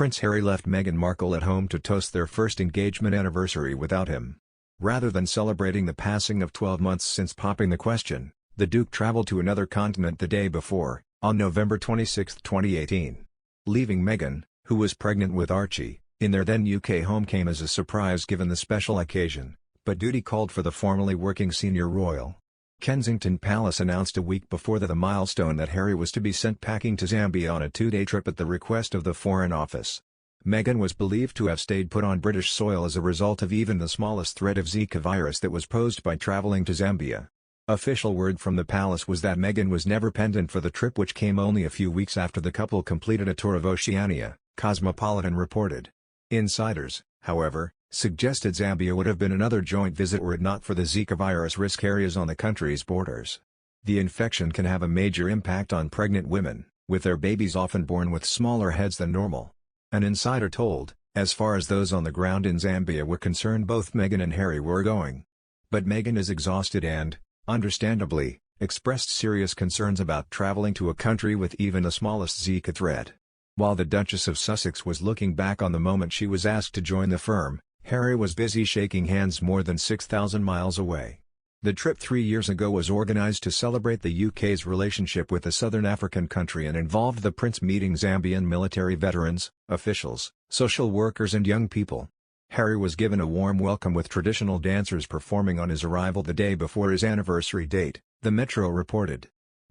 Prince Harry left Meghan Markle at home to toast their first engagement anniversary without him. Rather than celebrating the passing of 12 months since popping the question, the Duke traveled to another continent the day before, on November 26, 2018. Leaving Meghan, who was pregnant with Archie, in their then UK home came as a surprise given the special occasion, but duty called for the formerly working senior royal. Kensington Palace announced a week before the milestone that Harry was to be sent packing to Zambia on a 2-day trip at the request of the Foreign Office. Meghan was believed to have stayed put on British soil as a result of even the smallest threat of Zika virus that was posed by travelling to Zambia. Official word from the palace was that Meghan was never pendant for the trip, which came only a few weeks after the couple completed a tour of Oceania, Cosmopolitan reported. Insiders, however, suggested Zambia would have been another joint visit were it not for the Zika virus risk areas on the country's borders. The infection can have a major impact on pregnant women, with their babies often born with smaller heads than normal. An insider told, as far as those on the ground in Zambia were concerned, both Meghan and Harry were going. But Meghan is exhausted and, understandably, expressed serious concerns about traveling to a country with even the smallest Zika threat. While the Duchess of Sussex was looking back on the moment she was asked to join the firm, Harry was busy shaking hands more than 6,000 miles away. The trip 3 years ago was organised to celebrate the UK's relationship with the southern African country and involved the Prince meeting Zambian military veterans, officials, social workers and young people. Harry was given a warm welcome with traditional dancers performing on his arrival the day before his anniversary date, the Metro reported.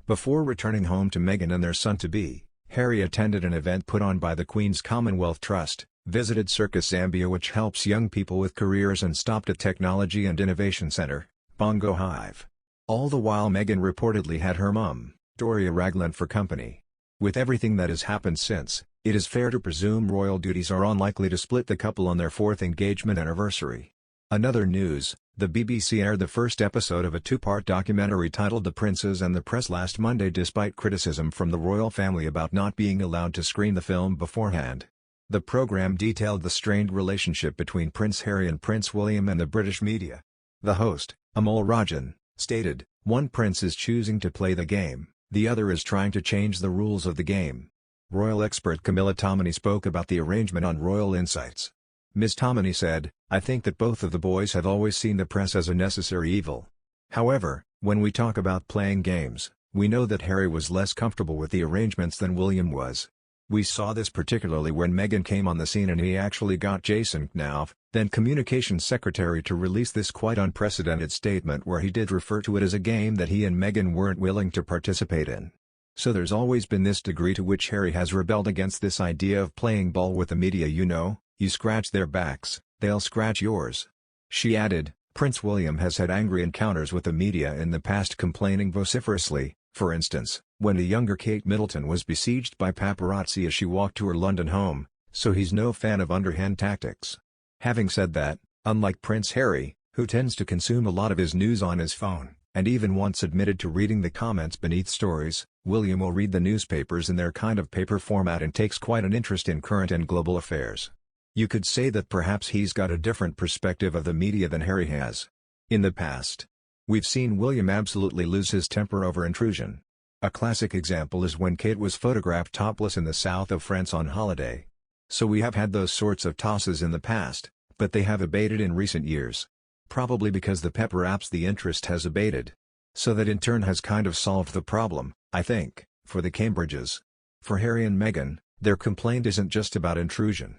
Before returning home to Meghan and their son-to-be, Harry attended an event put on by the Queen's Commonwealth Trust, visited Circus Zambia, which helps young people with careers, and stopped at Technology and Innovation Centre, Bongo Hive. All the while Meghan reportedly had her mum, Doria Ragland, for company. With everything that has happened since, it is fair to presume royal duties are unlikely to split the couple on their 4th engagement anniversary. Another news, the BBC aired the first episode of a 2-part documentary titled The Princes and the Press last Monday despite criticism from the royal family about not being allowed to screen the film beforehand. The programme detailed the strained relationship between Prince Harry and Prince William and the British media. The host, Amol Rajan, stated, "One prince is choosing to play the game, the other is trying to change the rules of the game." Royal expert Camilla Tominey spoke about the arrangement on Royal Insights. Ms. Tominey said, "I think that both of the boys have always seen the press as a necessary evil. However, when we talk about playing games, we know that Harry was less comfortable with the arrangements than William was. We saw this particularly when Meghan came on the scene and he actually got Jason Knauf, then Communications Secretary, to release this quite unprecedented statement where he did refer to it as a game that he and Meghan weren't willing to participate in. So there's always been this degree to which Harry has rebelled against this idea of playing ball with the media. You scratch their backs, they'll scratch yours." She added, "Prince William has had angry encounters with the media in the past, complaining vociferously, for instance, when the younger Kate Middleton was besieged by paparazzi as she walked to her London home, so he's no fan of underhand tactics." Having said that, unlike Prince Harry, who tends to consume a lot of his news on his phone, and even once admitted to reading the comments beneath stories, William will read the newspapers in their kind of paper format and takes quite an interest in current and global affairs. You could say that perhaps he's got a different perspective of the media than Harry has. In the past, we've seen William absolutely lose his temper over intrusion. A classic example is when Kate was photographed topless in the south of France on holiday. So we have had those sorts of tosses in the past, but they have abated in recent years. Probably because the the interest has abated. So that in turn has kind of solved the problem, I think, for the Cambridges. For Harry and Meghan, their complaint isn't just about intrusion.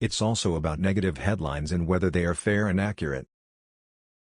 It's also about negative headlines and whether they are fair and accurate.